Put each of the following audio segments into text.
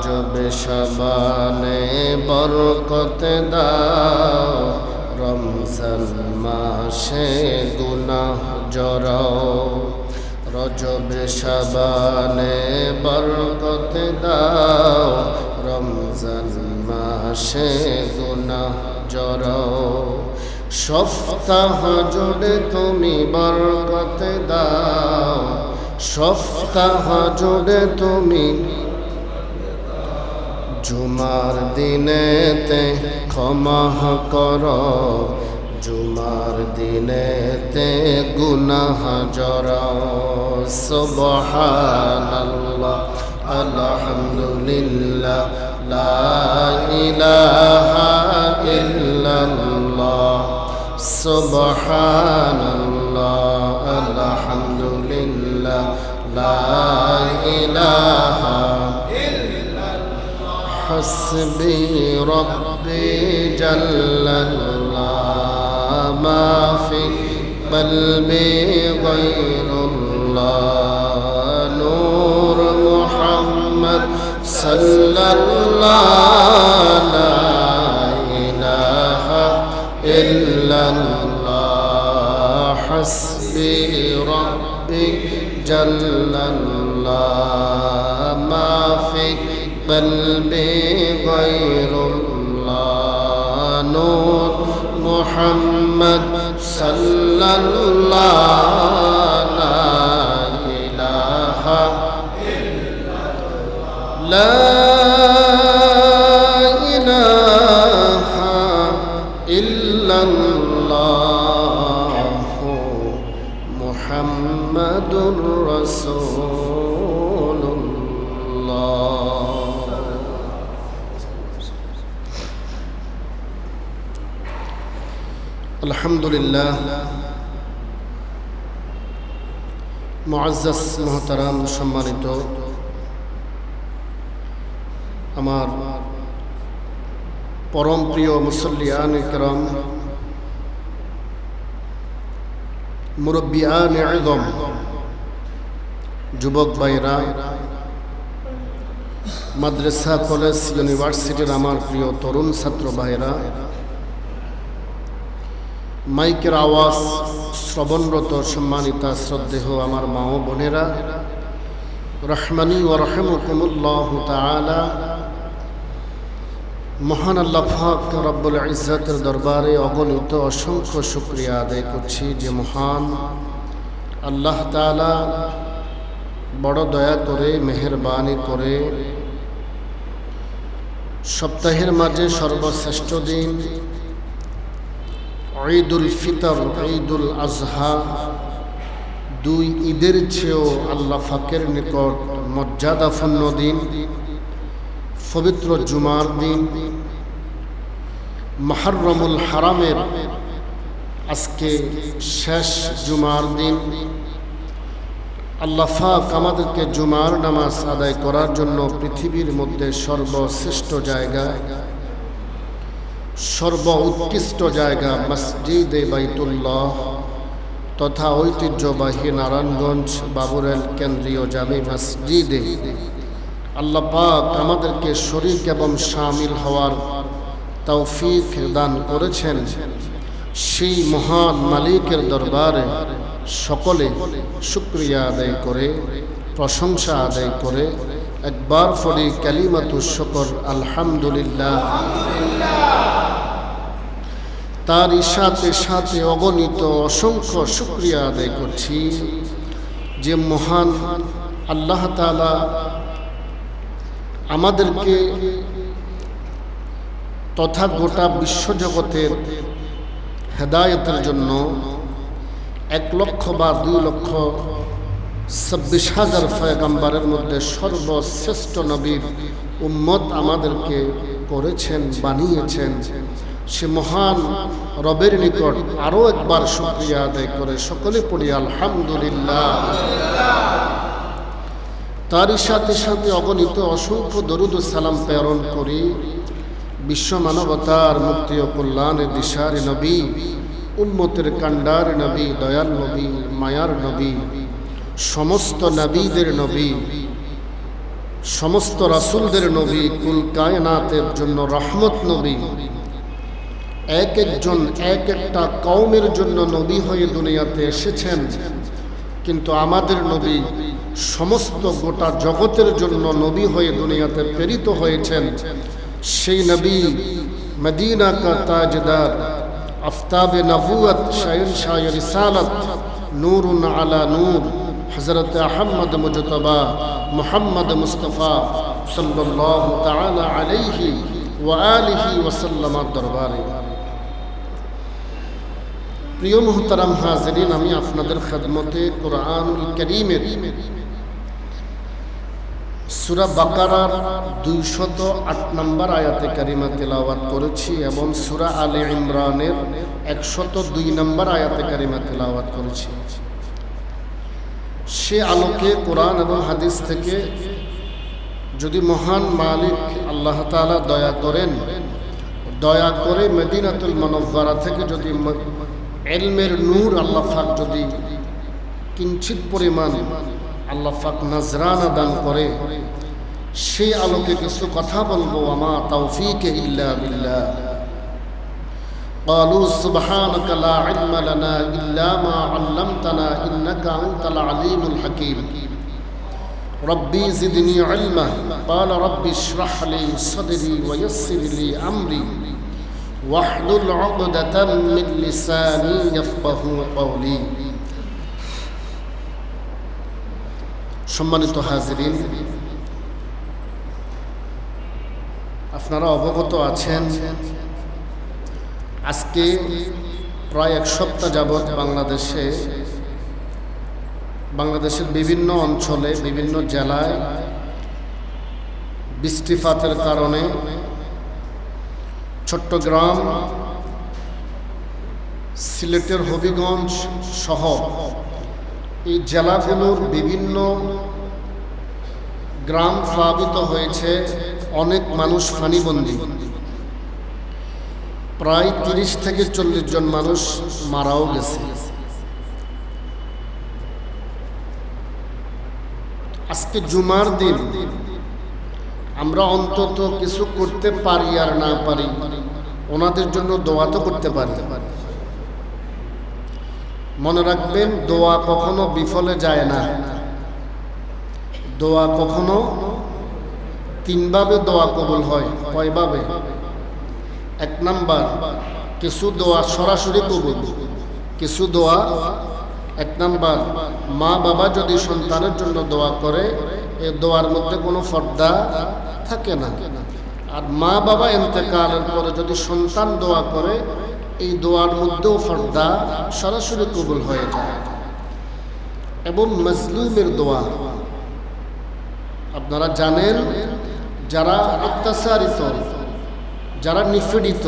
রজব শাবানে বরকত দাও, রমজান মাসে গুনাহ জড়াও। রজব শাবানে বরকত দাও, রমজান মাসে গুনাহ জড়াও। সপ্তাহ জুড়ে তুমি বরকত দাও, সপ্তাহ জুড়ে তুমি জুমার দিনেতে ক্ষমা করো, জুমার দিনেতে গুনাহ জড়াও। সুবহানাল্লাহ আলহামদুলিল্লাহ লা ইলাহা ইল্লাল্লাহ, সুবহানাল্লাহ আলহামদুলিল্লাহ লা ইলাহা ইল্লাল্লাহ, হাসবি রব্বি জাল্লাল্লাহ, মা ফি কলবি গায়রুল্লাহ, নূর মুহাম্মদ সাল্লাল্লাহ, লা ইলাহা ইল্লাল্লাহ, হাসবি রব্বি জাল্লাল্লাহ, মা ফি কলবি গায়রুল্লাহ, নূর মুহাম্মদ সাল্লাল্লাহ, লা ইলাহা ইল্লাল্লাহ, লা ইলাহা ইল্লাল্লাহ, মুহাম্মাদুর রাসূলুল্লাহ। আলহামদুলিল্লাহ, মুআজ্জাজ মুহতারাম সম্মানিত আমার পরম প্রিয় মুসল্লিয়ান ইকরাম, মুরব্বিয়ান ইযম, যুবক ভাইরা, মাদ্রাসা কলেজ ইউনিভার্সিটির আমার প্রিয় তরুণ ছাত্র ভাইরা, মাইকের আওয়াজ শ্রবণরত সম্মানিতা শ্রদ্ধেয় আমার মা ও বোনেরা, রহমানি ওয়া রাহমাকুমুল্লাহ তাআলা। মহান আল্লাহ পাক রব্বুল ইজ্জতের দরবারে অগণিত অসংখ্য শুকরিয়া আদায় করছি যে মহান আল্লাহ তাআলা বড় দয়া করে মেহেরবানি করে সপ্তাহের মাঝে সর্বশ্রেষ্ঠ দিন ঈদুল ফিতর, ঈদুল আজহা, দুই ঈদের চেয়েও আল্লাহ পাকের নিকট মর্যাদাপূর্ণ দিন, পবিত্র জুমার দিন, মুহররমুল হারামের আজকে শেষ জুমার দিন। আল্লাহ পাক আমাদেরকে জুমার নামাজ আদায় করার জন্য পৃথিবীর মধ্যে সর্বশ্রেষ্ঠ জায়গা, সর্ব উৎকৃষ্ট জায়গা মসজিদে বাইতুল্লাহ তথা ঐতিহ্যবাহী নারায়ণগঞ্জ বাবুরেল কেন্দ্রীয় জামি মসজিদে আল্লাহ পাক আমাদেরকে শরীক এবং শামিল হওয়ার তৌফিক দান করেছেন। সেই মহান মালিকের দরবারে সকলে শুকরিয়া আদায় করে, প্রশংসা আদায় করে একবার পড়ি কালিমাতুশ শুকর আলহামদুলিল্লাহ। তার সাথে সাথে অগণিত অসংখ্য শুকরিয়া আদায় করছি যে মহান আল্লাহ তাআলা আমাদেরকে তথা গোটা বিশ্বজগতের হেদায়েতের জন্য 1,00,000 বা 2,26,000 পয়গম্বরের মধ্যে সর্বশ্রেষ্ঠ নবীর উম্মত আমাদেরকে করেছেন, বানিয়েছেন। সে মহান রবের নিকট আরো একবার শুকরিয়া আদায় করে সকলে পড়ি আলহামদুলিল্লাহ। তারই সাথে সাথে অগণিত অসংখ্য দরুদ ও সালাম প্রেরণ করি বিশ্ব মানবতার মুক্তি ও কল্যাণের দিশারি নবী, উম্মতের কান্ডার নবী, দয়াল নবী, মায়ার নবী, সমস্ত নবীদের নবী, সমস্ত রাসূলদের নবী, কুল কায়নাতের জন্য রহমত নবী, এক একজন এক একটা কওমের জন্য নবী হয়ে দুনিয়াতে এসেছেন। কিন্তু আমাদের নবী সমস্ত গোটা জগতের জন্য নবী হয়ে দুনিয়াতে প্রেরিত হয়েছেন। সেই নবী মদিনা কা তাজদার, আফতাবে নবুয়ত, শাহেনশাহ রিসালত, নূরুন আলা নূর, হযরত আহমদ মুজতবা মুহাম্মদ মুস্তাফা সাল্লাল্লাহু তাআলা আলাইহি ওয়া আলিহি ওয়া সাল্লামের দরবারে। প্রিয় মুহতারাম হাজিরিন, আমি আপনাদের খেদমতে কুরআনুল কারীমের সূরা বাকারার 208 নম্বর আয়াতে কারিমা তেলাওয়াত করেছি এবং সূরা আলে ইমরানের 102 নম্বর আয়াতে কারিমা তেলাওয়াত করেছি। সে আলোকে কোরআন এবং হাদিস থেকে যদি মহান মালিক আল্লাহ তাআলা দয়া করেন, দয়া করে মদিনাতুল মুনাওয়ারা থেকে যদি ইলমের নূর আল্লাহ পাক যদি কিঞ্চিত পরিমাণ আল্লাহ পাক নজরানা দান করে, সেই আলোকে কিছু কথা বলবো। আমা তাওফীক ইল্লা বিল্লাহ। قالوا سبحانك لا علم لنا إلا ما علمتنا إنك أنت العليم الحكيم ربي زدني علما قال رب اشرح لي صدري ويسر لي أمري واحلل عقدة من لساني يفقهوا قولي। সম্মানিত হাজিরিন, আপনারা অবগত আছেন আজকে প্রায় এক সপ্তাহ যাবৎ বাংলাদেশের বিভিন্ন অঞ্চলে, বিভিন্ন জেলায় বৃষ্টিপাতের কারণে চট্টগ্রাম, সিলেটের হবিগঞ্জ সহ এই জেলাগুলোর বিভিন্ন গ্রাম প্লাবিত হয়েছে, অনেক মানুষ পানিবন্দী, প্রায় 30 থেকে 40 জন মানুষ মারাও গেছে। আজকে জুমার দিন আমরা অন্তত কিছু করতে পারি আর না পারি, ওনাদের জন্য দোয়া তো করতে পারি। মনে রাখবেন, দোয়া কখনো বিফলে যায় না। দোয়া কখনো 3 ভাবে দোয়া কবুল হয়। কয়ভাবে? 1 নাম্বার, কিছু দোয়া সরাসরি কবুল, কিছু দোয়া 1 নাম্বার, মা বাবা যদি সন্তানের জন্য দোয়া করে, এই দোয়ার মধ্যে কোনো পর্দা থাকে না। আর মা বাবা ইন্তেকালের পরে যদি সন্তান দোয়া করে, এই দোয়ার মধ্যেও পর্দা, সরাসরি কবুল হয়ে যায়। এবং মাজলুমের দোয়া, আপনারা জানেন, যারা অত্যাচারিত, যারা নিপীড়িত,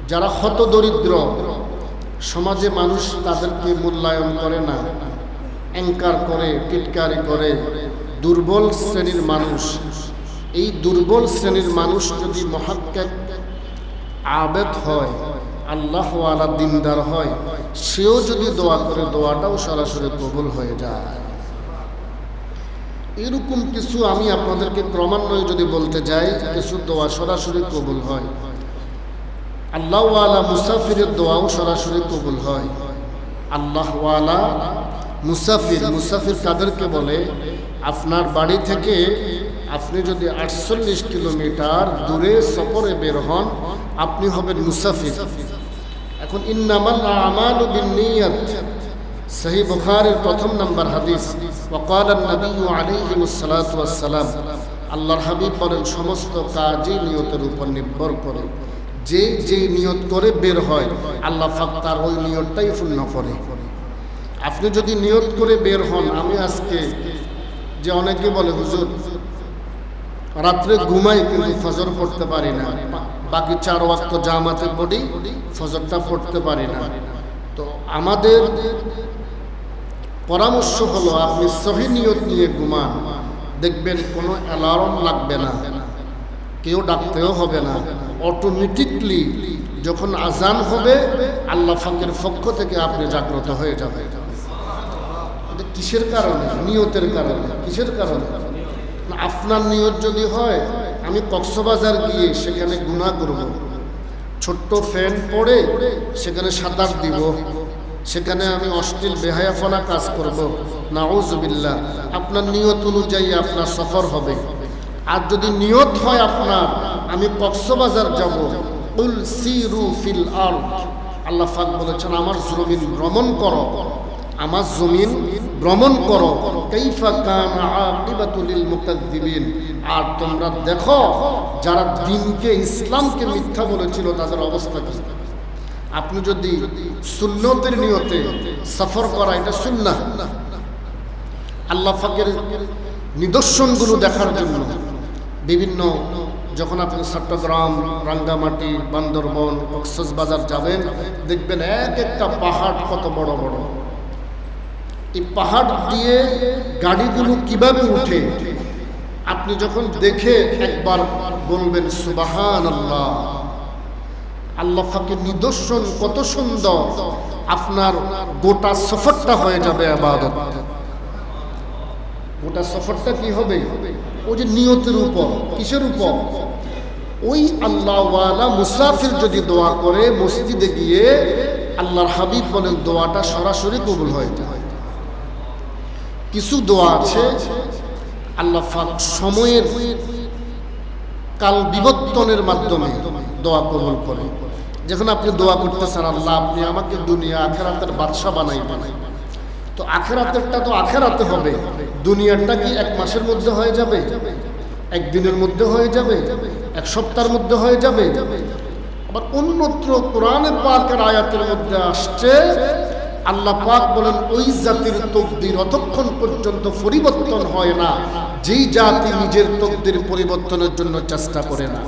যারা হতদরিদ্র, সমাজে মানুষ তাদেরকে মূল্যায়ন করে না, অ্যাঙ্কার করে, টিটকারি করে, দুর্বল শ্রেণীর মানুষ। এই দুর্বল শ্রেণীর মানুষ যদি মুহাক্কিক আবেদ হয়, আল্লাহওয়ালা দিনদার হয়, সেও যদি দোয়া করে, দোয়াটাও সরাসরি কবুল হয়ে যায়। এরকম কিছু আমি আপনাদেরকে ক্রমান্বয়ে যদি বলতে যাই, কিছু দোয়া সরাসরি কবুল হয়। আল্লাহওয়ালা মুসাফিরের দোয়াও সরাসরি কবুল হয়। আল্লাহওয়ালা মুসাফির, মুসাফির কাদেরকে বলে? আপনার বাড়ি থেকে আপনি যদি 48 কিলোমিটার দূরে সফরে বের হন, আপনি হবেন মুসাফির। এখন ইন্নামাল আমালু বিন্নিয়াত, সহিহ বুখারীর 1 নম্বর হাদিস। ওয়াকালা নবী আলাইহিস সালাতু ওয়াস সালাম, আল্লাহর হাবিব বলেন, সমস্ত কাজই নিয়তের উপর নির্ভর করে। যে যে নিয়ত করে বের হয়, আল্লাহ পাক তার ওই নিয়তটাই পূর্ণ করে। আপনি যদি নিয়ত করে বের হন, আমি আজকে, যে অনেকে বলে হুজুর রাত্রে ঘুমাই কিন্তু ফজর পড়তে পারি না, বাকি 4 ওয়াক্ত জামাতে পড়ি, ফজরটা পড়তে পারি না। তো আমাদের পরামর্শ হলো, আপনি সহি নিয়ত নিয়ে ঘুমান, দেখবেন কোনো অ্যালার্ম লাগবে না, কেউ ডাকতেও হবে না। অটোমেটিকলি যখন আজান হবে, আল্লাহ পাকের পক্ষ থেকে আপনি জাগ্রত হয়ে যাবেন। কিসের কারণে? নিয়তের কারণে। কিসের কারণে? আপনার নিয়ত যদি হয় আমি কক্সবাজার গিয়ে সেখানে গুনাহ করব, ছোট্ট ফ্যান পরে সেখানে সাঁতার দিব, সেখানে আমি অশ্লীল বেহায়াফানা কাজ করব, নাউজুবিল্লাহ, আপনার নিয়ত অনুযায়ী আপনার সফর হবে। আর যদি নিয়ত হয় আপনার আমি কক্সবাজার যাব, কুল সিরু ফিল আরদ, আল্লাহ পাক বলেছেন আমার জমিন ভ্রমণ করো, আমার জমিন ভ্রমণ করো, কাইফা কানা আকিবাতুল লিল মুকাজ্জিবিন, আর তোমরা দেখো যারা দ্বীনকে ইসলামকে মিথ্যা বলেছিল তাদের অবস্থা কি। আপনি যদি সুন্নতের নিয়তে সফর করা, এটা সুন্নাহ, আল্লাহ পাকের নিদর্শনগুলো দেখার জন্য বিভিন্ন, যখন আপনি চট্টগ্রাম, রাঙ্গামাটি, বান্দরবন, কক্সবাজার যাবেন, দেখবেন এক একটা পাহাড় কত বড় বড়। এই পাহাড় দিয়ে গাড়িগুলো কিভাবে উঠে আপনি যখন দেখে একবার বলবেন সুবহানাল্লাহ, আল্লাহ পাকের নিদর্শন কত সুন্দর, আপনার গোটা সফরটা হয়ে যাবে ইবাদত। গোটা সফরটা কি হবে? ওই যে নিয়তের উপর। কিসের উপর? ওই আল্লাহওয়ালা মুসাফির যদি দোয়া করে মসজিদে গিয়ে, আল্লাহর হাবিব বলেন দোয়াটা সরাসরি কবুল হয়ে যায়। কিছু দোয়া আছে আল্লাহ পাক সময়ের কাল বিবর্তনের মাধ্যমে দোয়া কবুল করে। যখন আপনি দোয়া করতেছেন আল্লাহ আপনি আমাকে দুনিয়া আখেরাতের বাদশা বানাইবেন, তো আখেরাতেরটা তো আখেরাতে হবে, দুনিয়াটা কি এক মাসের মধ্যে হয়ে যাবে, একদিনের মধ্যে হয়ে যাবে, এক সপ্তাহের মধ্যে হয়ে যাবে? আবার অন্যত্র কোরআনে পাকের আয়াতের মধ্যে আসছে আল্লাহ পাক বলেন ওই জাতির তকদির অতক্ষণ পর্যন্ত পরিবর্তন হয় না যেই জাতি নিজের তকদির পরিবর্তনের জন্য চেষ্টা করে না।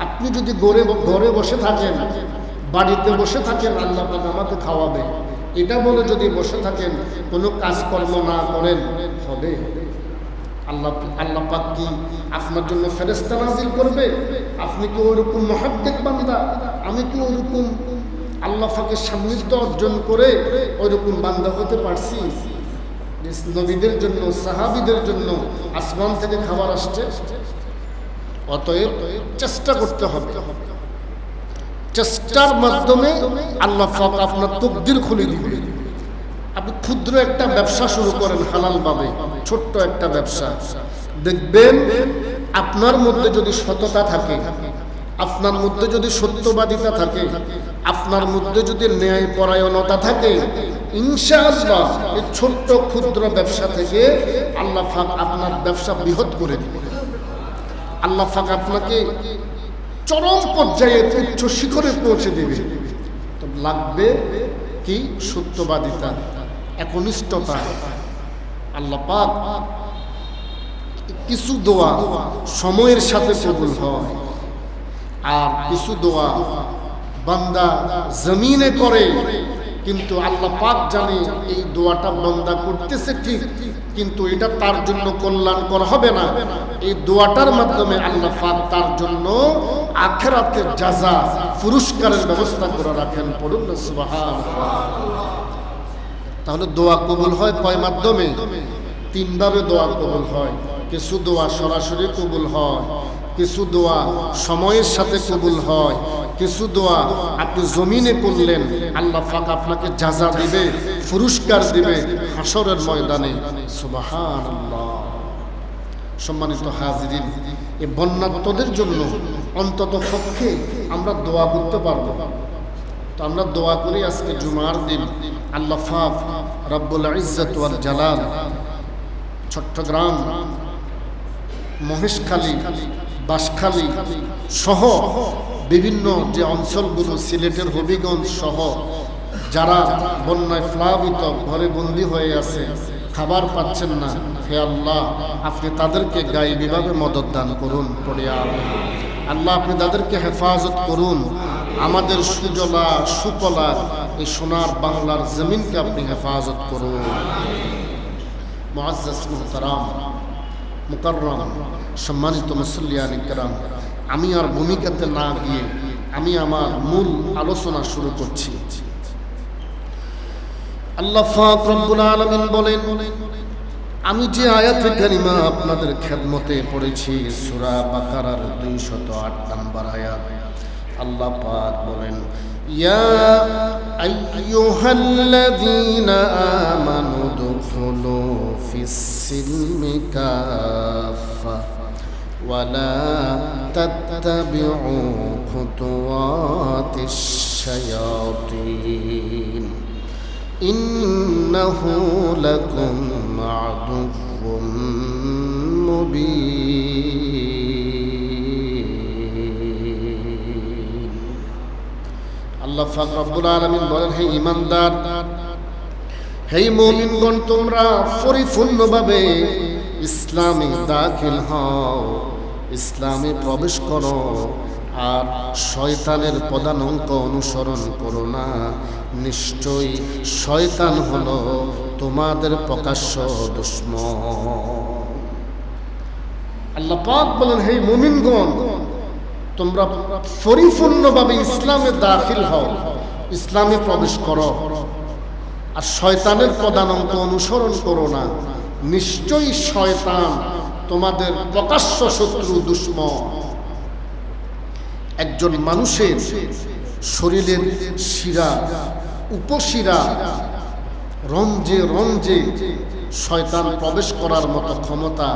আপনি যদি ঘরে বসে থাকেন, বাড়িতে বসে থাকেন, আল্লাহ পাক আমাকে খাওয়াবে, এটা বলে যদি বসে থাকেন, কোনো কাজকর্ম না করেন, হবে? আল্লাহ পাক কি আপনার জন্য ফেরেশতা নাজিল করবে? আপনি কি ওইরকম মুহাদ্দিক বান্দা? আমি কি ওইরকম আল্লাহ পাকের সান্নিধ্য অর্জন করে ওইরকম বান্দা হতে পারছি? নবীদের জন্য, সাহাবীদের জন্য আসমান থেকে খাবার আসছে। অতএব চেষ্টা করতে হবে, চেষ্টার মাধ্যমে আল্লাহ পাক আপনার তকদির খুলে দিবে। আপনি ক্ষুদ্র একটা ব্যবসা শুরু করেন হালাল ভাবে, ছোট্ট একটা ব্যবসা, দেখবেন আপনার মধ্যে যদি সততা থাকে, আপনার মধ্যে যদি সত্যবাদিতা থাকে, আপনার মধ্যে যদি ন্যায় পরায়ণতা থাকে, ইনশাআল্লাহ এই ছোট্ট ক্ষুদ্র ব্যবসা থেকে আল্লাহ পাক আপনার ব্যবসা বৃহৎ করে দিবে। আল্লাহ পাক আপনাকে চরম পর্যায়ে উচ্চ শিখরে পৌঁছে দেবে। তো লাগবে কি? সত্যবাদিতা, একনিষ্ঠতা। আল্লাহ পাক কিছু দোয়া সময়ের সাথে কবুল হয়, আর কিছু দোয়া বান্দা জমিনে করে, কিন্তু আল্লাহ পাক জানে এই দোয়াটা বান্দা করতেছে ঠিক, কিন্তু এটা তার জন্য কল্যাণকর হবে না। এই দোয়াটার মাধ্যমে আল্লাহ পাক তার জন্য আখিরাতের জাযা, পুরস্কারের ব্যবস্থা করে রাখেন। পড়ুন না সুবহানাল্লাহ। তাহলে দোয়া কবুল হয় কয় মাধ্যমে? তিনভাবে দোয়া কবুল হয়। কিছু দোয়া সরাসরি কবুল হয়, কিছু দোয়া সময়ের সাথে কবুল হয়, কিছু দোয়া আপনি জমিনে করলেন, আল্লাহ পাক আপনাকে জাযা দিবে, পুরস্কার দিবে হাসরের ময়দানে। সুবহানাল্লাহ। সম্মানিত হাজিরিন, এই বন্যার্তদের জন্য অন্তত পক্ষে আমরা দোয়া করতে পারবো। তো আমরা দোয়া করি আজকে জুমার দিন আল্লাহ পাক রব্বুল ইজ্জত ওয়াল জালাল চট্টগ্রাম, মহেশখালী, বাঁশখালী সহ বিভিন্ন যে অঞ্চলগুলো, সিলেটের হবিগঞ্জ সহ যারা বন্যায় প্লাবিত, ঘরে বন্দী হয়ে আছে, খাবার পাচ্ছেন না, হে আল্লাহ আপনি তাদেরকে গায়েবীভাবে মদত দান করুন। পড়িয়া আল্লাহ আপনি তাদেরকে হেফাজত করুন। আমাদের সুজলা সুফলা এই সোনার বাংলার জমিনকে আপনি হেফাজত করুন। মুআজ্জাজ মুহতারাম মুকাররম সম্মানিত মুসল্লিয়ান ইকরাম, আমি আর ভূমিকাতে না গিয়ে আমি আমার মূল আলোচনা শুরু করছি। আল্লাহ পাক রব্বুল আলামিন বলেন আমি যে আয়াতে কারিমা আপনাদের খেদমতে পড়েছি সূরা বাকারার 208 নম্বর আয়াত, আল্লাহ পাক বলেন, ইয়া আইয়ুহাল্লাযীনা আমানু দুখুলু ফিস-সিলমি কাফা ওয়া লা তাত্তাবিউ খুতুওয়াতিশ শায়াতিন ইন্নাহু লাকুম আদুউম মুবিন। আল্লাহ পাক রব্বুল আলামিন বলেন, হে ঈমানদার, হে মুমিনগণ, তোমরা পরিপূর্ণভাবে ইসলামে দাখিল হও, ইসলামে প্রবেশ করো, আর শয়তানের পদাঙ্ক অনুসরণ করো না। নিশ্চয়ই শয়তান হলো তোমাদের প্রকাশ্য দুশমন। আল্লাহ পাক বলেন, হে মুমিনগণ, তোমরা পরিপূর্ণভাবে ইসলামে দাখিল হও, ইসলামে প্রবেশ করো, আর শয়তানের পদাঙ্ক অনুসরণ করো না। নিশ্চয়ই শয়তান তোমাদের প্রকাশ্য শত্রু, দুশমন। একজন মানুষের শরীরের শিরা, উপশিরা, রঞ্জে রঞ্জে শয়তান প্রবেশ করার মতো ক্ষমতা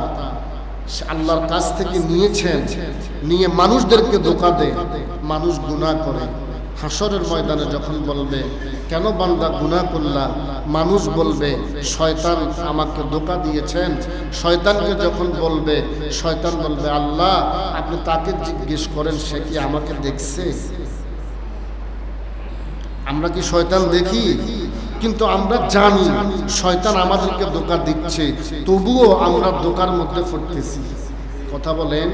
আল্লাহর কাছ থেকে নিয়েছেন, নিয়ে মানুষদেরকে ধোঁকা দেয়, মানুষ গুনাহ করে। হাসরের ময়দানে যখন বলবে, কেন বান্দা গুনাহ করলা, মানুষ বলবে, শয়তান আমাকে ধোঁকা দিয়েছেন। শয়তানকে যখন বলবে, শয়তান বলবে, আল্লাহ আপনি তাকে জিজ্ঞেস করেন, সে কি আমাকে দেখছে? আমরা কি শয়তান দেখি? কিন্তু আমরা জানি শয়তান আমাদেরকে ধোঁকা দিচ্ছে, তবুও আমরা ধোঁকার মধ্যে পড়তেছি। কথা বলেন।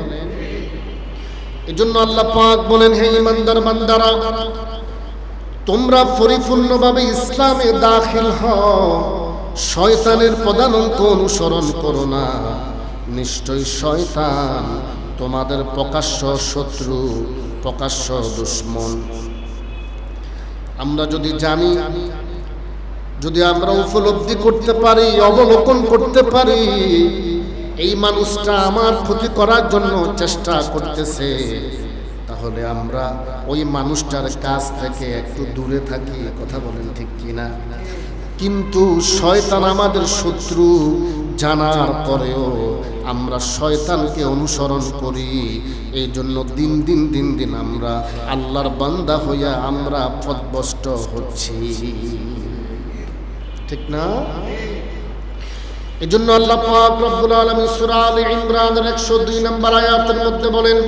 এজন্য আল্লাহ পাক বলেন, হে ঈমানদার বান্দারা, তোমরা পরিপূর্ণভাবে ইসলামে দাখিল হও, শয়তানের পদাঙ্ক অনুসরণ করো না। নিশ্চয়ই শয়তান তোমাদের প্রকাশ্য শত্রু, প্রকাশ্য দুশমন। আমরা যদি জানি, যদি আমরা উপলব্ধি করতে পারি, অবলোকন করতে পারি, এই মানুষটা আমার ক্ষতি করার জন্য চেষ্টা করতেছে, তাহলে আমরা ওই মানুষটার কাছ থেকে একটু দূরে থাকি। কথা বলেন ঠিক কিনা? কিন্তু শয়তান আমাদের শত্রু জানার পরেও আমরা শয়তানকে অনুসরণ করি। এই জন্য দিন দিন আমরা আল্লাহর বান্দা হইয়া আমরা পথভ্রষ্ট হচ্ছি, ঠিক না? এজন্য আল্লাহ পাক রব্বুল আলামিন সূরা আলে ইমরানের 102 নম্বর আয়াতের মধ্যে বলেন,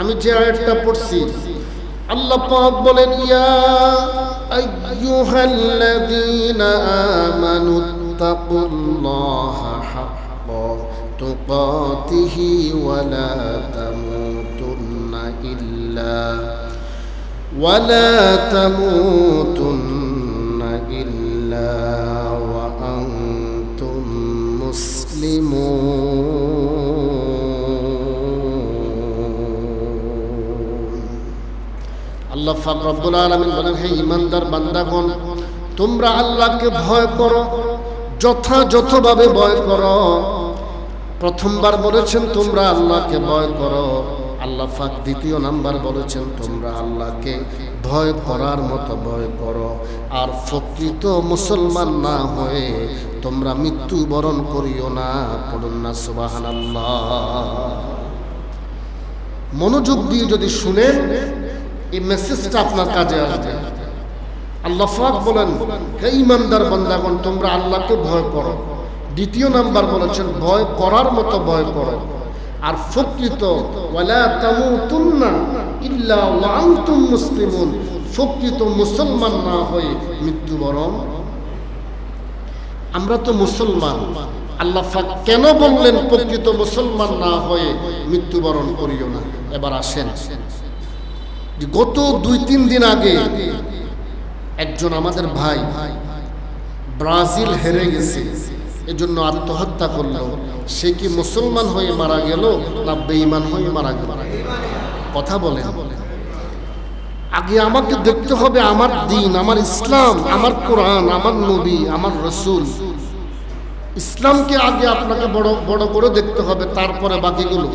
আমি যে আয়াতটা পড়ছি, আল্লাহ পাক বলেন, ইয়া আইয়ুহাল্লাযীনা আমানু তাকুল্লাহা হাক্কা তুকাতিহি ওয়া লা তামুতুন্না ইল্লা ওয়া আনতুম মুসলিমুন। আল্লাহ পাক রব্বুল আলামিন বলেন, হে ঈমানদার বান্দাগণ, তোমরা আল্লাহকে ভয় করো, যথাযথভাবে ভয় করো। প্রথমবার বলেছেন তোমরা আল্লাহকে ভয় করো, আল্লাহ পাক দ্বিতীয় নাম্বার বলেছেন তোমরা আল্লাহকে ভয় করার মতো ভয় করো। আর প্রকৃত মুসলমান না হয়ে তোমরা মৃত্যুবরণ করিও না। পড়ুন না সুবহানাল্লাহ। মনোযোগ দিয়ে যদি শুনেন, এই মেসেজটা আপনার কাজে আসবে। আল্লাহ পাক বলেন, হে ঈমানদার বান্দাগণ, তোমরা আল্লাহকে ভয় করো। দ্বিতীয় নাম্বার বলেছেন ভয় করার মতো ভয় করো। আর প্রকৃত ওয়ালা তামুতুন্না ইল্লা ওয়া আনতুম মুসলিমুন, প্রকৃত মুসলমান না হয়ে মৃত্যুবরণ। আমরা তো মুসলমান, আল্লাহ পাক কেন বললেন প্রকৃত মুসলমান না হয়ে মৃত্যুবরণ করিও না? এবার আসেন, গত 2-3 দিন আগে একজন আমাদের ভাই ব্রাজিল হেরে গেছে, এজন্য আত্মহত্যা করলো। সে কি মুসলমান হয়ে মারা গেল না বেঈমান হয়ে মারা গেল? কথা বলেন। আগে আমাকে দেখতে হবে আমার দ্বীন, আমার ইসলাম, আমার কোরআন, আমার নবী, আমার রাসূল। ইসলামকে আগে আপনাকে বড় বড় করে দেখতে হবে, তারপরে বাকিগুলো।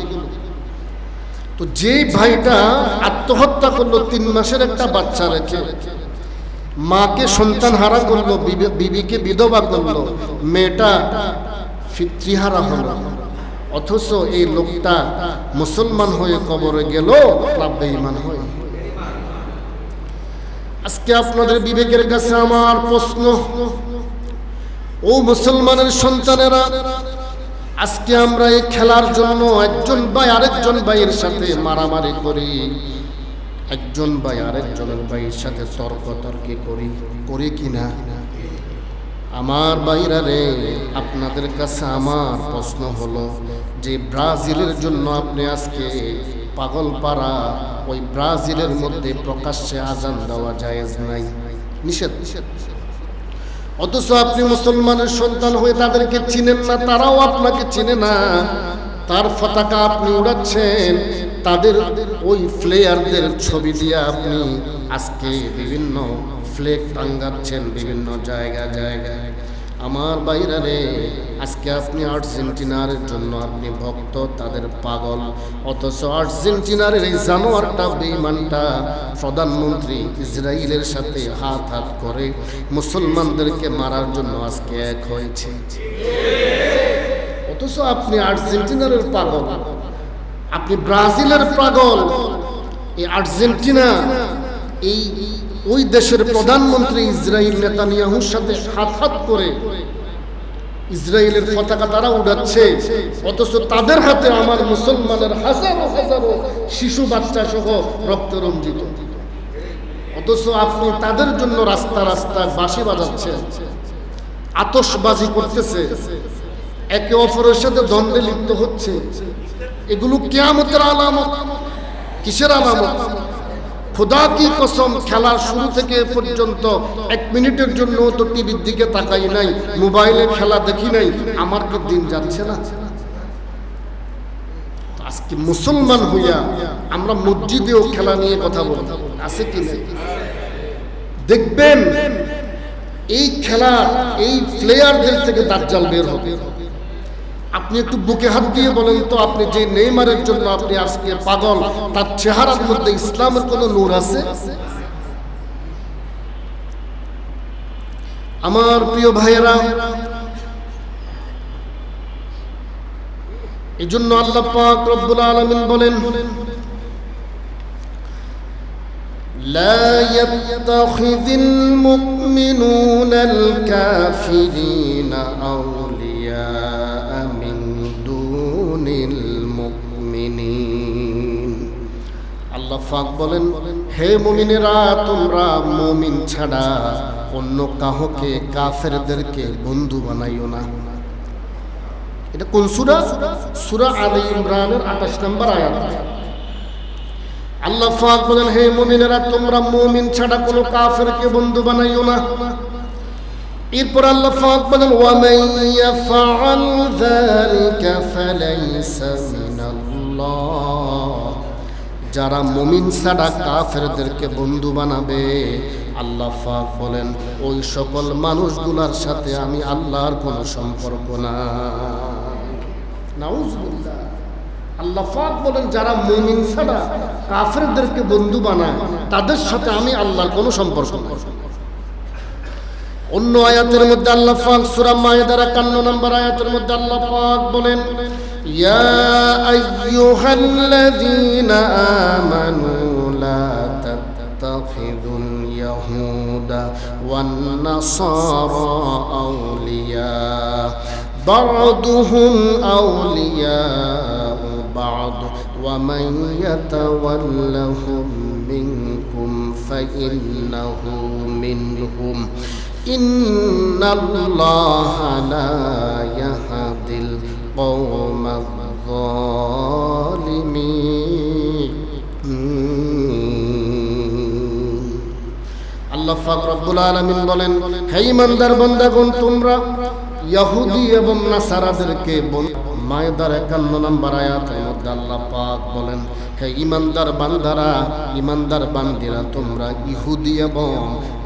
তো যেই ভাইটা আত্মহত্যা করলো 3 মাসের একটা বাচ্চা রেখে, মাকে সন্তান হারা করলো, বিবিকে বিধবা করলো, মেয়েটা পিতৃহারা হলো, অথচ এই লোকটা মুসলমান হয়ে কবরে গেল বেঈমান হয়ে। আজকে আপনাদের বিবেকের কাছে আমার প্রশ্ন, ও মুসলমানের সন্তানেরা, আজকে আমরা এই খেলার জন্য একজন ভাই আরেকজন ভাইয়ের সাথে মারামারি করি, একজন ভাই আরেকজনের ভাইয়ের সাথে তর্কাতর্কি করি কিনা? আমার ভাইরা রে, আপনাদের কাছে আমার প্রশ্ন হলো যে ব্রাজিলের জন্য আপনি আজকে পাগলপাড়া, ওই ব্রাজিলের মধ্যে প্রকাশ্যে আজান দেওয়া জায়েজ নাই, নিষেধ। অথচ আপনি মুসলমানের সন্তান হয়ে তাদেরকে চিনেন না, তারাও আপনাকে চিনে না, তার পতাকা আপনি উড়াচ্ছেন, তাদের ওই প্লেয়ারদের ছবি দিয়ে আপনি আজকে বিভিন্ন ফ্ল্যাগ টাঙ্গাচ্ছেন বিভিন্ন জায়গায়। আমার বাইরা রে, আজকে আপনি আর্জেন্টিনার জন্য আপনি ভক্ত, তাদের পাগল, অথচ আর্জেন্টিনার এই জানোয়ারটা বেঈমানটা প্রধানমন্ত্রী ইসরায়েলের সাথে হাত করে মুসলমানদেরকে মারার জন্য আজকে এক হয়েছে। অথচ আপনি আর্জেন্টিনার পাগল, আপনি ব্রাজিলের পাগল। এই আর্জেন্টিনা, এই ওই দেশের প্রধানমন্ত্রী ইসরায়েল নেতানিয়াহুর সাথে হাত করে ইসরায়েলের পতাকা তারা উড়াচ্ছে, অথচ তাদের হাতে আমার মুসলমানের হাজারো হাজারো শিশু বাচ্চা সহ রক্ত রঞ্জিত। অথচ আপনি তাদের জন্য রাস্তা রাস্তায় বাঁশি বাজাচ্ছেন, আতশবাজি করতেছে, একে অপরের সাথে দ্বন্দ্বে লিপ্ত হচ্ছে। এগুলো কিয়ামতের আলামত। কিসের আলামত? খোদা কি কসম, খেলার শুরু থেকে পর্যন্ত 1 মিনিটের জন্য তো টিভির দিকে তাকাই নাই, মোবাইলে খেলা দেখি নাই, আমার কি দিন যাচ্ছে না? আজকে মুসলমান হইয়া আমরা মসজিদেও খেলা নিয়ে কথা বলি, আছে কি না? দেখবেন এই খেলা, এই প্লেয়ারদের থেকে দাজ্জাল বের হবে। আপনি একটু বুকে হাত দিয়ে বলেন তো, আপনি যে নেইমারের জন্য আপনি আজকে পাগল, তার চেহারার মধ্যে ইসলামের কোন নূর আছে? আমার প্রিয় ভাইয়েরা, এই জন্য আল্লাহ পাক রব্বুল আলামিন বলেন, لا يتخذ المؤمنون الكافرين أولياء من دون المؤمنين। আল্লাহ পাক বলেন, হে মুমিনেরা, তোমরা মুমিন ছাড়া অন্য কাউকে, কাফেরদেরকে বন্ধু বানাইও না। এটা কোন সূরা? সূরা আলে ইমরানের 28 নম্বর আয়াত। আল্লাহ পাক বলেন, হে মুমিনেরা, তোমরা মুমিন ছাড়া কোনো কাফেরকে বন্ধু বানাইও না। এরপর আল্লাহ পাক বলেন, ওয়া মান ইয়াফআল যালিকা ফালাইসা মিনাল্লাহ। যারা মুমিন ছাড়া কাফেরদেরকে বন্ধু বানাবে, আল্লাহ পাক বলেন, ওই সকল মানুষগুলোর সাথে আমি আল্লাহর কোনো সম্পর্ক নাই। নাউজুবিল্লাহ। আল্লাহ পাক বলেন, যারা মুমিন ছাড়া কাফেরদেরকে বন্ধু বানায়, তাদের সাথে আমি আল্লাহর কোনো সম্পর্ক নাই। অন্য আয়াতের মধ্যে আল্লাহ পাক সূরা মায়েদার 51 নম্বর আয়াতের মধ্যে আল্লাহ পাক বলেন, ইয়া আইয়ুহাল্লাযীনা আমানু লা তাত্তাখিযুল ইয়াহুদা ওয়ান নাসারা আউলিয়া বা'দুহুম আউলিয়া بعض ومن يتولهم منكم فإنه منهم إن الله لا يهدي القوم الظالمين। আল্লাহ পাক রব্বুল আলামিন বলেন, হে ঈমানদার বান্দাগণ, তোমরা ইহুদি এবং নাসারাদেরকে মায়েদার 51 নম্বর আয়াতের মধ্যে আল্লাহ পাক বলেন, হে ঈমানদার বান্দারা, ঈমানদার বান্দিরা, তোমরা ইহুদি এবং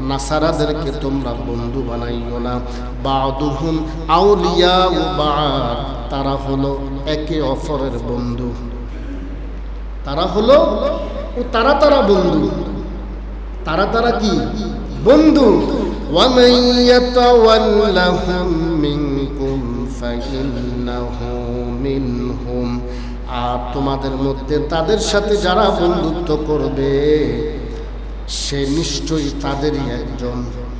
নাসারাদেরকে তোমরা বন্ধু বানাইও না। বা'দুহুম আউলিয়াউ বা'দ, তারা হলো একে অপরের বন্ধু। তারা হলো তারা বন্ধু। তারা কি বন্ধু? ওয়া মান ইয়াতাওয়াল্লাহুম মিনকুম ফাইন্নাহু মিনহুম, আর তোমাদের মধ্যে তাদের সাথে যারা বন্ধুত্ব করবে সে নিশ্চয়ই তাদেরই একজন।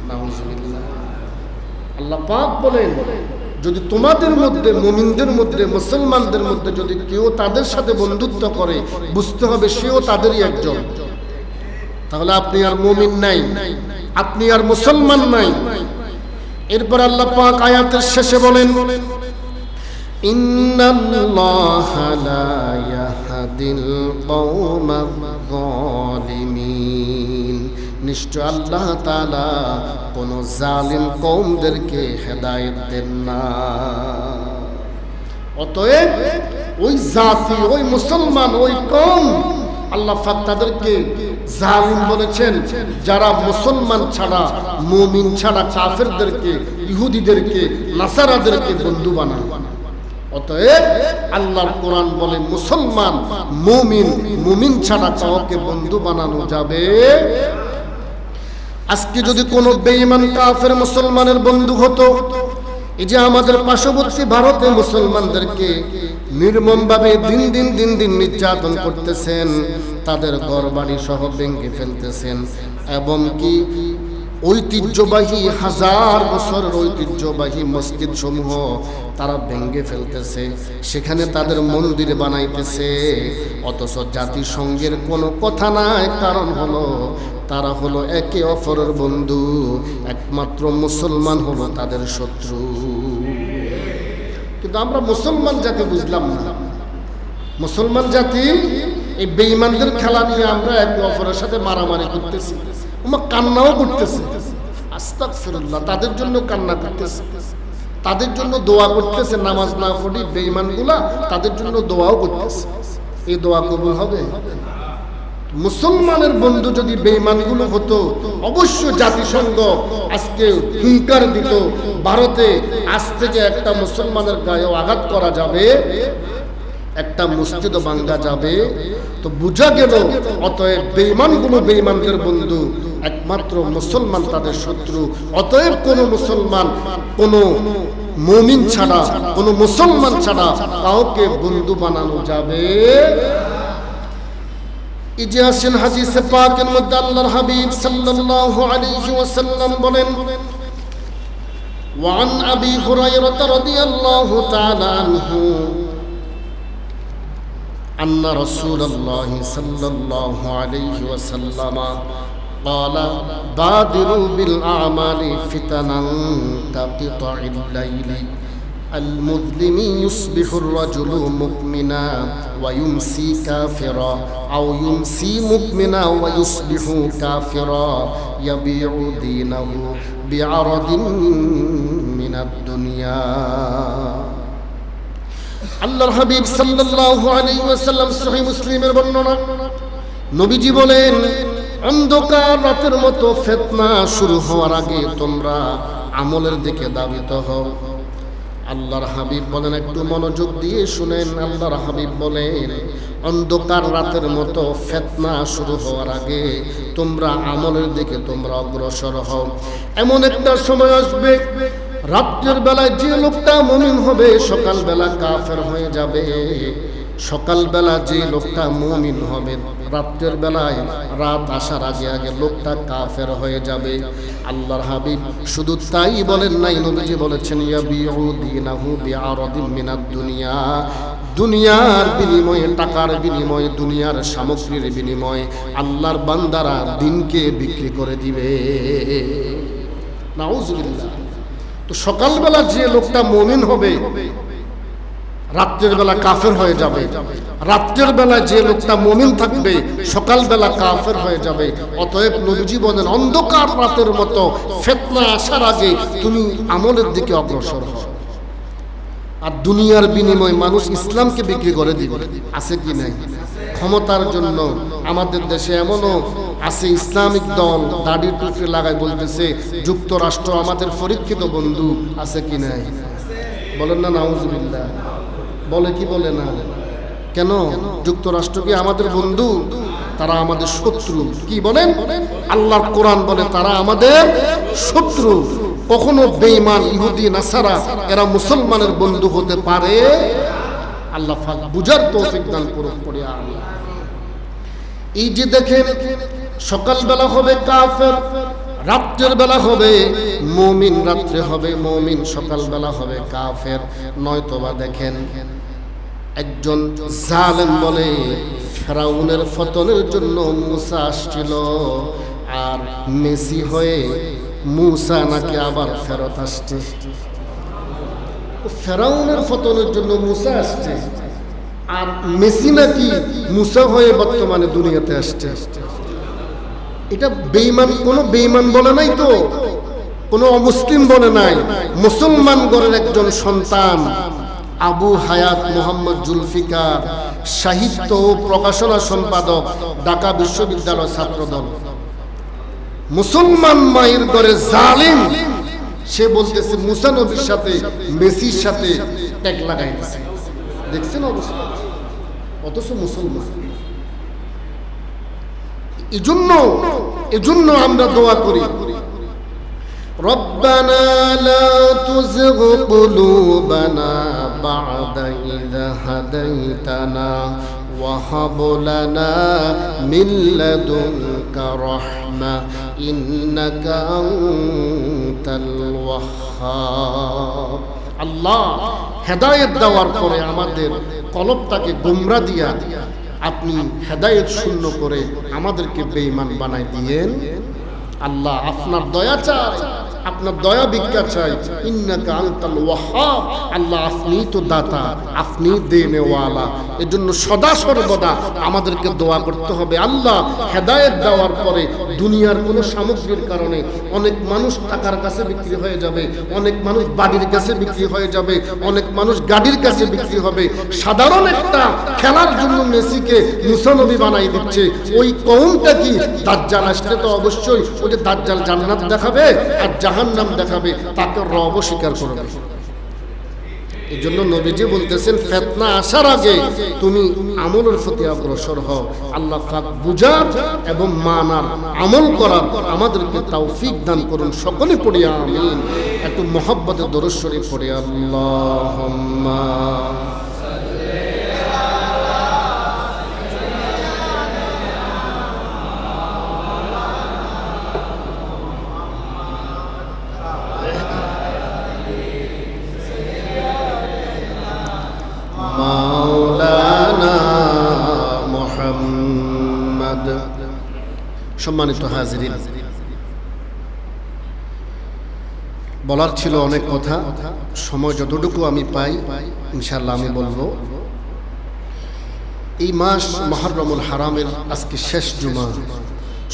নাউজুবিল্লাহ। আল্লাহ পাক বলেন, যদি তোমাদের মধ্যে, মুমিনদের মধ্যে, মুসলমানদের মধ্যে যদি কেউ তাদের সাথে বন্ধুত্ব করে, বুঝতে হবে সেও তাদেরই একজন। তাহলে আপনি আর মুমিন নাই, আপনি আর মুসলমান নাই। এরপর আল্লাহ পাক আয়াতের শেষে বলেন, ইন্নাল্লাহা লা ইয়াহদিল কওমায যালিমিন, নিশ্চয় আল্লাহ তাআলা কোন জালিম কওমদেরকে হেদায়েত দেন না। অতএব ওই জাতি, ওই মুসলমান, ওই কওম, আল্লাহ পাক তাদেরকে জালিম বলেছেন যারা মুসলমান ছাড়া, মুমিন ছাড়া কাফেরদেরকে, ইহুদিদেরকে, নাসারাদেরকে বন্ধু বানায়। অতএব আল্লাহর কোরআন বলে মুসলমান, মুমিন ছাড়া কাউকে বন্ধু বানানো যাবে। আজকে যদি কোনো বেঈমান কাফের মুসলমানের বন্ধু হতো, এই যে আমাদের পার্শ্ববর্তী ভারতে মুসলমানদেরকে নির্মমভাবে দিন দিন নির্যাতন করতেছেন, তাদের ঘরবাড়ি সহ ভেঙে ফেলতেছেন, এবং কি ঐতিহ্যবাহী, হাজার বছরের ঐতিহ্যবাহী মসজিদ সমূহ তারা ভেঙে ফেলতেছে, সেখানে তাদের মন্দির বানাইতেছে, অথচ জাতিসংঘের কোনো কথা নাই। কারণ হলো তারা হলো একে অপরের বন্ধু, একমাত্র মুসলমান হলো তাদের শত্রু। কিন্তু আমরা মুসলমান জাতি বুঝলাম না। মুসলমান জাতি এই বেঈমানদের খেলা নিয়ে আমরা একে অপরের সাথে মারামারি করতেছি, কান্নাও করতেছে। আস্তাগফিরুল্লাহ, তাদের জন্য কান্না করতেছে, তাদের জন্য দোয়া করতেছে। নামাজ না পড়ি বেঈমানগুলা তাদের জন্য দোয়াও করতেছে। এই দোয়া কবুল হবে? মুসলমানের বন্ধু যদি বেঈমানগুলো হতো, অবশ্য জাতিসংঘ আজকে হুঙ্কার দিত, ভারতে আজ থেকে একটা মুসলমানের গায়েও আঘাত করা যাবে, একটা মসজিদও ভাঙা যাবে। তো বুঝা গেল অতএব বেঈমানগুলো বেঈমানদের বন্ধু, একমাত্র মুসলমান তাদের শত্রু। অতএব কোন মুসলমান, কোন মুমিন ছাড়া, কোন মুসলমান ছাড়া কাউকে বন্ধু বানানো যাবে। এই যে আসেন হাদিসে পাকের মধ্যে আল্লাহর হাবিব সাল্লাল্লাহু আলাইহি ওয়াসাল্লাম বলেন, ওয়ান আবি হুরায়রা রাদিয়াল্লাহু তাআলা আনহু আন্না রাসূলুল্লাহি সাল্লাল্লাহু আলাইহি ওয়াসাল্লাম قال بادروا بالأعمال فتنا كقطع الليل المظلم يصبح الرجل مؤمنا ويمسي كافرا أو يمسي مؤمنا ويصبح كافرا يبيع دينه بعرض من الدنيا। আল্লাহর হাবিব সাল্লাল্লাহু আলাইহি ওয়াসাল্লাম সহিহ মুসলিমের বর্ণনা, নবীজি বলেন, অন্ধকার রাতের মতো ফিতনা শুরু হওয়ার আগে তোমরা আমলের দিকে ধাবিত হও। আল্লাহর হাবিব বলেন, একটু মনোযোগ দিয়ে শুনেন। আল্লাহর হাবিব বলেন, অন্ধকার রাতের মতো ফিতনা শুরু হওয়ার আগে তোমরা আমলের দিকে তোমরা অগ্রসর হও। এমন একটা সময় আসবে, রাতের বেলায় যে লোকটা মুমিন হবে সকালবেলা কাফের হয়ে যাবে, সকালবেলা যে লোকটা মুমিন হবে রাতের বেলায়, রাত আসার আগে আগে লোকটা কাফের হয়ে যাবে। আল্লাহর হাবিব শুধু তাই বলেন নাই, নবীজি বলেছেন, ইয়াবিউ দীনাহু বিআরাদিন মিনাদ দুনিয়া, দুনিয়ার বিনিময়ে, টাকার বিনিময়ে, দুনিয়ার সামগ্রীর বিনিময়ে আল্লাহর বান্দারা দিনকে বিক্রি করে দিবে। নাউজুবিল্লাহ। তো সকালবেলা যে লোকটা মুমিন হবে রাত্রের বেলা কাফের হয়ে যাবে, রাত্রের বেলা যে লোকটা মুমিন থাকবে সকালবেলা কাফের হয়ে যাবে। অতএব নবীজি বলেন, অন্ধকার রাতের মতো ফিতনা আসার আগে তুমি আমলের দিকে অগ্রসর হও। আর দুনিয়ার বিনিময়ে মানুষ ইসলামকে বিক্রি করে দিবে, আছে কি নাই? ক্ষমতার জন্য আমাদের দেশে এমনও আছে ইসলামিক দল দাড়ি টুপি লাগায় বলতেছে যুক্তরাষ্ট্র আমাদের পরীক্ষিত বন্ধু, আছে কি নাই? বলেন না নাউজুবিল্লাহ। বলে কি বলে না? কেন? যুক্তরাষ্ট্র কি আমাদের বন্ধু? তারা আমাদের শত্রু। কি বলেন? আল্লাহর কোরআন বলে তারা আমাদের শত্রু। কখনো বেঈমান ইহুদি নাসারা এরা মুসলমানের বন্ধু হতে পারে? আল্লাহ পাক বুঝার তৌফিক দান করুন পড়ে আমিন। এই যে দেখেন সকালবেলা হবে কাফের, রাত্রের বেলা হবে মুমিন, রাত্রে হবে মুমিন, সকালবেলা হবে কাফের। নয়তোবা দেখেন একজন জালেম বলে ফেরাউনের পতনের জন্য মুসা আসছিল, আর মেসি হয়ে মুসা নাকি আবার ফেরত আসছে। ফেরাউনের পতনের জন্য মুসা আসছে, আর মেসি নাকি মুসা হয়ে বর্তমানে দুনিয়াতে আসছে। এটা বেঈমান, কোন বেঈমান বলে নাই তো, কোন অমুসলিম বলে নাই, মুসলমান ঘরের একজন সন্তান আবু হায়াত মোহাম্মদ জুলফিকার, সাহিত্য ও প্রকাশনা সম্পাদক, ঢাকা বিশ্ববিদ্যালয় ছাত্রদল। মুসলমান মায়ের ঘরে জালিম, সে বলতেছে মুসা নবীর সাথে মেসির সাথে ট্যাগ লাগাইতেছে। দেখছেন অবস্থা? অথচ মুসলমান। এজন্য আমরা দোয়া করি, রব্বানা লা তুযিগ কুলুবানা বা'দা ইয হাদাইতানা ওয়া হাব লানা মিন লাদুনকা রাহমা ইন্নাকা আনতাল ওয়াহ্হাব। আল্লাহ হেদায়েত দেওয়ার পরে আমাদের কলবটাকে গোমরা দিয়া আপনি হেদায়েত শূন্য করে আমাদেরকে বেঈমান বানাই দিয়েন। আল্লাহ আপনার দয়া চাই, আপনার দয়া ভিক্ষা চাই। ইন্নাকা আনতাল ওয়াহ্হাব, আল্লাহ আপনি তো দাতা, আপনি দেনেওয়ালা। এজন্য সদা সর্বদা আমাদেরকে দোয়া করতে হবে। আল্লাহ হেদায়েত দেওয়ার পরে দুনিয়ার কোনো সামগ্রীর কারণে অনেক মানুষ টাকার কাছে বিক্রি হয়ে যাবে, অনেক মানুষ বাড়ির কাছে বিক্রি হয়ে যাবে, অনেক মানুষ গাড়ির কাছে বিক্রি হবে। সাধারণ একটা খেলার জন্য মেসিকে মুসা নবী বানাই দিচ্ছে। ওই কওমটা কি দাজ্জাল আসলে তো অবশ্যই ওই যে দাজ্জাল জান্নাত দেখাবে আর জাহান্নাম দেখাবে, তাকে রব স্বীকার করবে। এই জন্য নবীজি বলতেছেন ফিতনা আসার আগে তুমি আমলের প্রতি অগ্রসর হও। আল্লাহ পাক বুঝার এবং মানার আমল করার আমাদেরকে তৌফিক দান করুন। সকলে পড়ি আমিন। একটু মুহাব্বতে দরুদ শরীফ পড়ি। আল্লাহুম্মা মাওলানা মুহাম্মদ। সম্মানিত হাজিরিন, বলার ছিল অনেক কথা, সময় যতটুকু আমি পাই ইনশাআল্লাহ আমি বলবো। এই মাস মুহররমুল হারামের আজকে শেষ জুমা,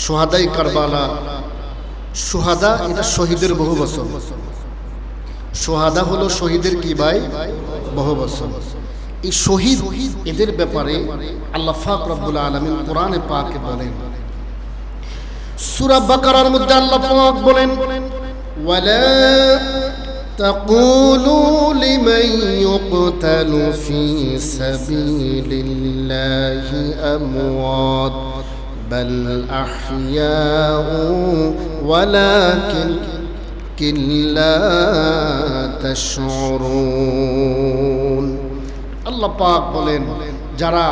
শুহাদায়ে কারবালা। শুহাদা এটা শহীদের বহু বছর। শুহাদা হলো শহীদের কি ভাই? বহু বছর। এই শহীদ এদের ব্যাপারে আল্লাহ পাক রব্বুল আলামিন কোরআনে পাকে বলেন, সূরা বাকারার মধ্যে আল্লাহ পাক বলেন, ওয়ালা তাকুলু লিমান ইউকতালু ফি সাবিলিল্লাহি আমওয়াত বাল আহইয়াউ ওয়ালাকিন লা তাশউরুন। আল্লাহ পাক বলেন, যারা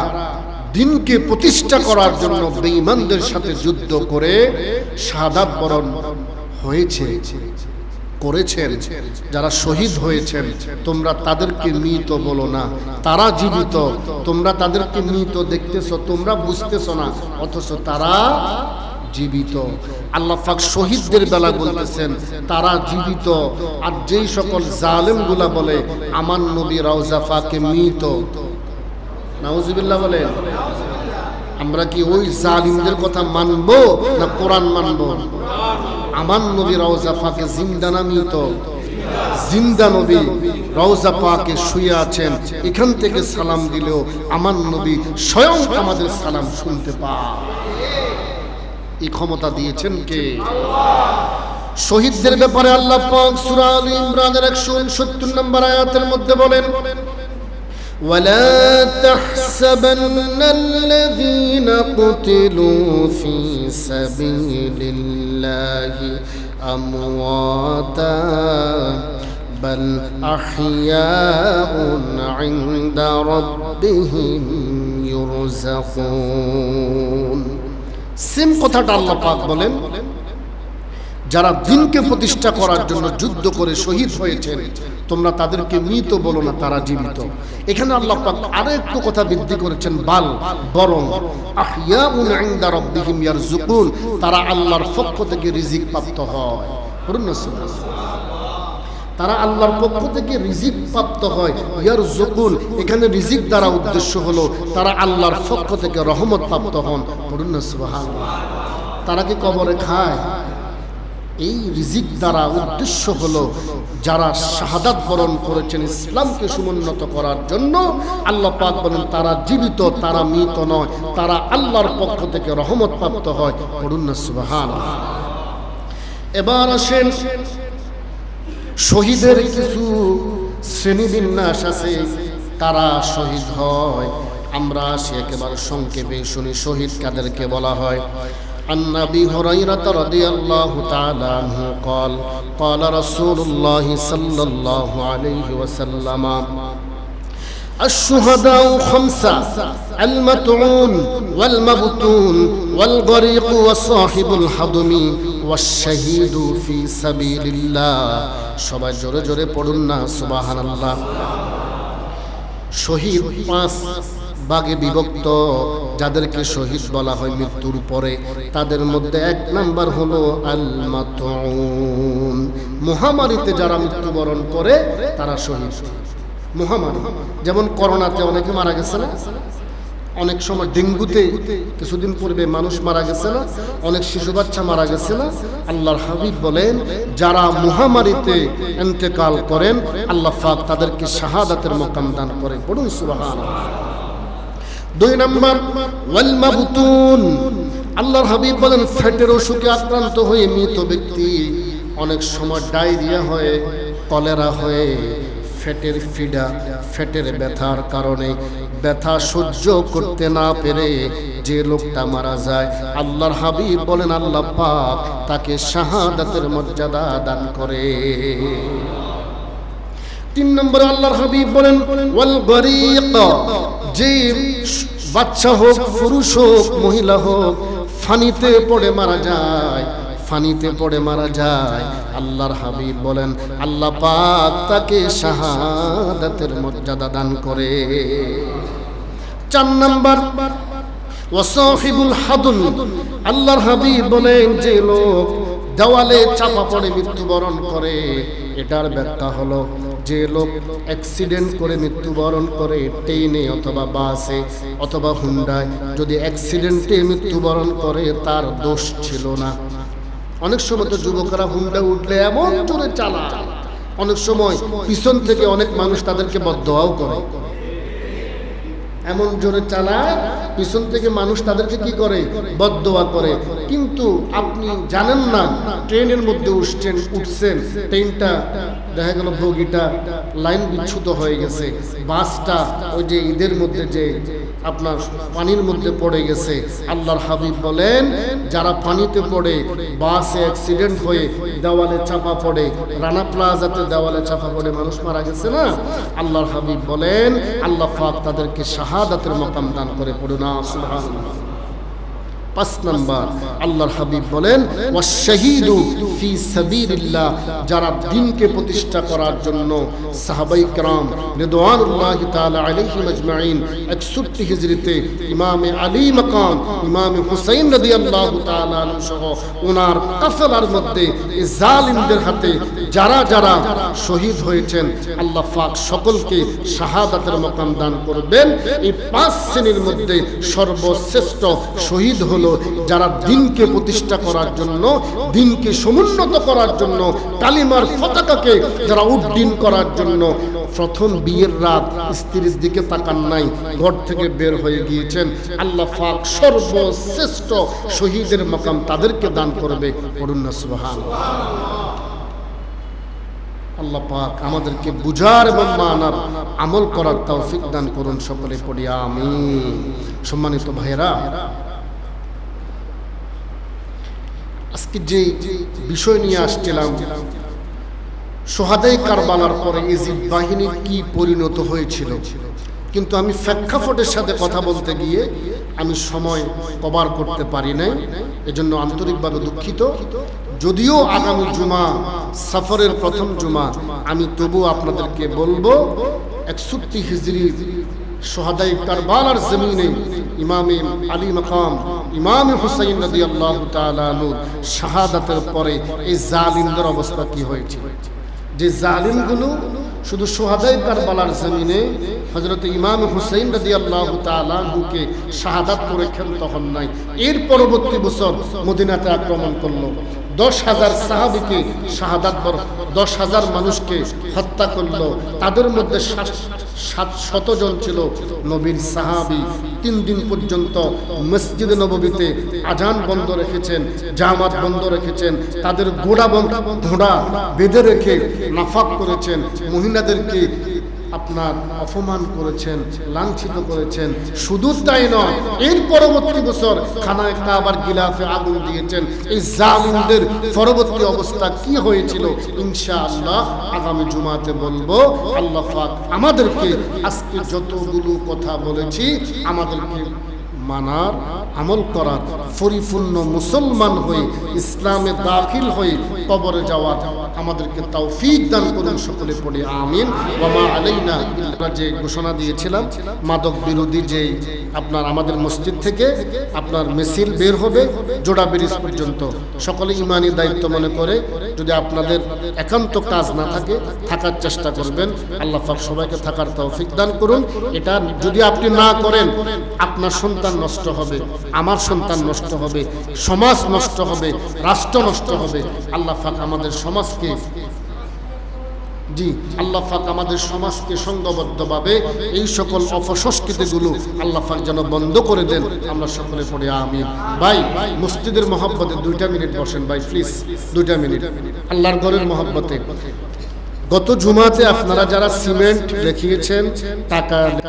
দিনকে প্রতিষ্ঠা করার জন্য বেঈমানদের সাথে যুদ্ধ করে শাহাদাত বরণ হয়েছে, করেছেন, যারা শহীদ হয়েছেন, তোমরা তাদেরকে মৃত বলো না, তারা জীবিত। তোমরা তাদেরকে মৃত দেখতেছো, তোমরা বুঝতেছো না, অথচ তারা জীবিত। আল্লাহ পাক শহীদদের বেলা বলতেছেন তারা জীবিত। আর যেই সকল জালেমগুলা বলে আমার নবী রওজা পাকে মৃত, নাউজুবিল্লাহ বলেন, আমরা কি ওই জালিমদের কথা মানবো না কোরআন মানবো? আমার নবী রওজা পাকে জিন্দা না মৃত? জিন্দা নবী। রওজা পাকে শুয়ে আছেন, এখান থেকে সালাম দিলেও আমার নবী স্বয়ং আমাদের সালাম শুনতে পায়। এই ক্ষমতা দিয়েছেন কে? শহীদদের ব্যাপারে আল্লাহ পাক সূরা আলে ইমরানের 169 নম্বর আয়াতের মধ্যে বলেন, ولا تحسبن الذين قتلوا في سبيل الله أمواتا بل أحياء عند ربهم يرزقون। সেম কথাটা আল্লাহ পাক বলেন, যারা দিনকে প্রতিষ্ঠা করার জন্য যুদ্ধ করে শহীদ হয়েছেন তোমরা তাদেরকে মৃত বলো না, তারা জীবিত। এখানে আল্লাহ পাক আরো একটু কথা বৃদ্ধি করেছেন, বাল বরং আহইয়াউন ইনদা রাব্বিহিম ইয়ারযুকুন, তারা আল্লাহর পক্ষ থেকে রিজিক প্রাপ্ত হয়। বলুন না সুবহানাল্লাহ। তারা আল্লাহর পক্ষ থেকে রিজিক প্রাপ্ত হয়। ইয়ারযুকুন এখানে রিজিক দ্বারা উদ্দেশ্য হলো তারা আল্লাহর পক্ষ থেকে রহমত প্রাপ্ত হন। বলুন না সুবহানাল্লাহ। তারা কি কবরে খায়? এই রিজিক দ্বারা উদ্দেশ্য হলো যারা শাহাদাত বরণ করেছেন ইসলামকে সমুন্নত করার জন্য, আল্লাহ পাক বলেন তারা জীবিত, তারা মৃত নয়, তারা আল্লাহর পক্ষ থেকে রহমত প্রাপ্ত হয়। পড়ুন না সুবহানাল্লাহ। এবার আসেন, শহীদের কিছু শ্রেণীবিন্যাস আছে, তারা শহীদ হয়। আমরা সে একেবারে সংক্ষেপে শুনি শহীদ কাদেরকে বলা হয়। عن أبي هريرة رضي الله تعالى عنه قال قال رسول الله صلى الله عليه وسلم الشهداء خمسة المطعون والمبتون والغريق وصاحب الحضم والشهيد في سبيل الله। সবাই জোরে জোরে পড়ুন না সুবহানাল্লাহ। শহীদ পাঁচ ভাগে বিভক্ত, যাদেরকে শহীদ বলা হয় মৃত্যুর পরে। তাদের মধ্যে এক নাম্বার হলো আল মাতুন, মহামারীতে যারা মৃত্যুবরণ করে তারা শহীদ। মহামারী যেমন করোনাতে অনেকে মারা গেছে না, অনেক সময় ডেঙ্গুতে কিছুদিন পূর্বে মানুষ মারা গেছে না, অনেক শিশু বাচ্চা মারা গেছে না। আল্লাহর হাবিব বলেন যারা মহামারীতে ইন্তেকাল করেন আল্লাহ পাক তাদেরকে শাহাদাতের মাকাম দান করে। পড়ুন সুবহানাল্লাহ। দুই নাম্বার ওয়াল মাবতুন, আল্লাহর হাবিব বলেন ফ্যাটের অসুখে আক্রান্ত হয়ে মৃত ব্যক্তি, অনেক সময় ডায়রিয়া হয়ে, কলেরা হয়ে, ফ্যাটের ফিডা, ফ্যাটের ব্যথার কারণে ব্যথা সহ্য করতে না পেরে যে লোকটা মারা যায়, আল্লাহর হাবিব বলেন আল্লাহ পাক তাকে শাহাদাতের মর্যাদা দান করে। তিন নম্বরে আল্লাহর হাবিব বলেন ওয়াল গরিক, যে বাচ্চা হোক, পুরুষ হোক, মহিলা হোক, ফানিতে পড়ে মারা যায়, ফানিতে পড়ে মারা যায়, আল্লাহর হাবিব বলেন আল্লাহ পাক তাকে শাহাদাতের মর্যাদা দান করে। চার নাম্বার ওয়াসাহিবুল হাদুন, আল্লাহর হাবিব বলেন যে লোক দেওয়ালে চাপা পড়ে মৃত্যুবরণ করে, এটার ব্যাখ্যা হলো যে লোক অ্যাক্সিডেন্ট করে মৃত্যুবরণ করে, ট্রেনে অথবা বাসে অথবা হুন্ডায়, যদি অ্যাক্সিডেন্টে মৃত্যুবরণ করে তার দোষ ছিল না। অনেক সময় তো যুবকরা হুন্ডা উঠলে এমন জোরে চালায়, অনেক সময় পিছন থেকে অনেক মানুষ তাদেরকে বদদোয়াও করে, এমন জোরে চালায় পিছন থেকে মানুষ তাদেরকে কি করে, বদদোয়া করে। কিন্তু আপনি জানেন না ট্রেনের মধ্যে উঠছেন, ট্রেনটা দেখা গেল বগিটা লাইন বিচ্যুত হয়ে গেছে, বাসটা ওই যে ঈদের মধ্যে যে আপনার পানির মধ্যে পড়ে গেছে। আল্লাহর হাবিব বলেন যারা পানিতে পড়ে, বাসে অ্যাক্সিডেন্ট হয়ে দেওয়ালে চাপা পড়ে, রানা প্লাজাতে দেওয়ালে চাপা পড়ে মানুষ মারা গেছে না, আল্লাহর হাবিব বলেন আল্লাহ পাক তাদেরকে শাহাদাতের মাকাম দান করে। পড়ুন না সুবহানাল্লাহ। পাঁচ নাম্বার আল্লাহর হাবিব বলেন ওয়াশাহিদু ফি সাবিলিল্লাহ, যারা দ্বীনকে প্রতিষ্ঠা করার জন্য সাহাবায়ে কেরাম রিদওয়ানুল্লাহি তাআলা আলাইহিম আজমাইন 61 হিজরিতে ইমামে আলী মাকাম ইমামে হুসাইন রাদিয়াল্লাহু তাআলা আনহু সহ ওনার কাফেলার মধ্যে জালিমদের হাতে যারা যারা শহীদ হয়েছেন আল্লাহ পাক সকলকে শাহাদাতের মাকাম দান করবেন। এই পাঁচ শ্রেণীর মধ্যে সর্বশ্রেষ্ঠ শহীদ হলো হলো যারা দিনকে প্রতিষ্ঠা করার জন্য, দিনকে সমুন্নত করার জন্য, কালিমার পতাকাকে যারা উড্ডীন করার জন্য প্রথম বিয়ের রাত স্ত্রীর দিকে তাকান নাই, ঘর থেকে বের হয়ে গিয়েছেন। আল্লাহ পাক সর্বশ্রেষ্ঠ শহীদের মাকাম তাদেরকে দান করবে। পড়ুন না সুবহানাল্লাহ। আল্লাহ পাক আমাদেরকে বুঝার এবং মানার আমল করার তৌফিক দান করুন। সকলে পড়ি আমিন। সম্মানিত ভাইরা, আজকে যে বিষয় নিয়ে আসছিলাম, শোহাদায়ে কারবালার পরে ইজিদ বাহিনীর কি পরিণত হয়েছিল, কিন্তু আমি প্রেক্ষাপটের সাথে কথা বলতে গিয়ে আমি সময় কভার করতে পারি নাই, এজন্য আন্তরিকভাবে দুঃখিত। যদিও আগামী জুমা সফরের প্রথম জুমা, আমি তবু আপনাদেরকে বলবো 61 হিজরি শোহাদায়ে কারবালার জমিনে ইমামে আলী মাকাম ইমামে হুসাইন রাদিয়াল্লাহু তাআলা আনহু শাহাদাতের পরে এই জালিমদের অবস্থা কি হয়েছিল। যে জালিমগুলো শুধু শোহাদায়ে কারবালার জমিনে হযরত ইমাম হুসাইন রাদিয়াল্লাহু তাআলা আনহুকে শাহাদাত করে ক্ষান্ত হন নাই, এর পরবর্তী বছর মদিনাতে আক্রমণ করলো, 10,000 সাহাবীকে শাহাদাত, 10,000 মানুষকে হত্যা করলো। তাদের মধ্যে 700 জন ছিল নবীর সাহাবী। 3 দিন পর্যন্ত মসজিদে নববীতে আজান বন্ধ রেখেছেন, জামাত বন্ধ রেখেছেন, তাদের ঘোড়া বেঁধে রেখে নাফাক করেছেন, মহিলাদেরকে আপনার অপমান করেছেন, লাঞ্ছিত করেছেন। শুধু তাই নয়, এর পরবর্তী বছর খানায় কাবার গিলাফে আগুন দিয়েছেন। এই জালিমদের পরবর্তী অবস্থা কি হয়েছিল ইনশাআল্লাহ আগামী জুমাতে বলবো। আল্লাহ পাক আমাদেরকে আজকে যতগুলো কথা বলেছি আমাদেরকে মানার, আমল করার, পরিপূর্ণ মুসলমান হয়ে ইসলামে দাখিল হয়ে কবরে যাওয়া আমাদেরকে তৌফিক দান করুন। সকলে পড়ি আমিন। ওয়া মা আলাইনা ইল্লা। যে ঘোষণা দিয়েছিলাম মাদক বিরোধী যে আপনার আমাদের মসজিদ থেকে আপনার মিছিল বের হবে জোড়া ব্রিজ পর্যন্ত, সকলে ইমানি দায়িত্ব মনে করে যদি আপনাদের একান্ত কাজ না থাকে থাকার চেষ্টা করবেন। আল্লাহ পাক সবাইকে থাকার তৌফিক দান করুন। এটা যদি আপনি না করেন আপনার সন্তান নষ্ট হবে, আমার সন্তান নষ্ট হবে, সমাজ নষ্ট হবে, রাষ্ট্র নষ্ট হবে। আল্লাহ পাক আমাদের সমাজকে আল্লাহ পাক আমাদের সমাজকে সংঘবদ্ধভাবে এই সকল অপসংস্কৃতিগুলো আল্লাহ পাক যেন বন্ধ করে দেন। আমরা সকলে পড়ে আমিন। ভাই মসজিদের মহব্বতে 2টা মিনিট বসেন ভাই, প্লিজ 2টা মিনিট আল্লাহর ঘরের মহব্বতে। গত জুমাতে আপনারা যারা সিমেন্ট দেখিয়েছেন, টাকা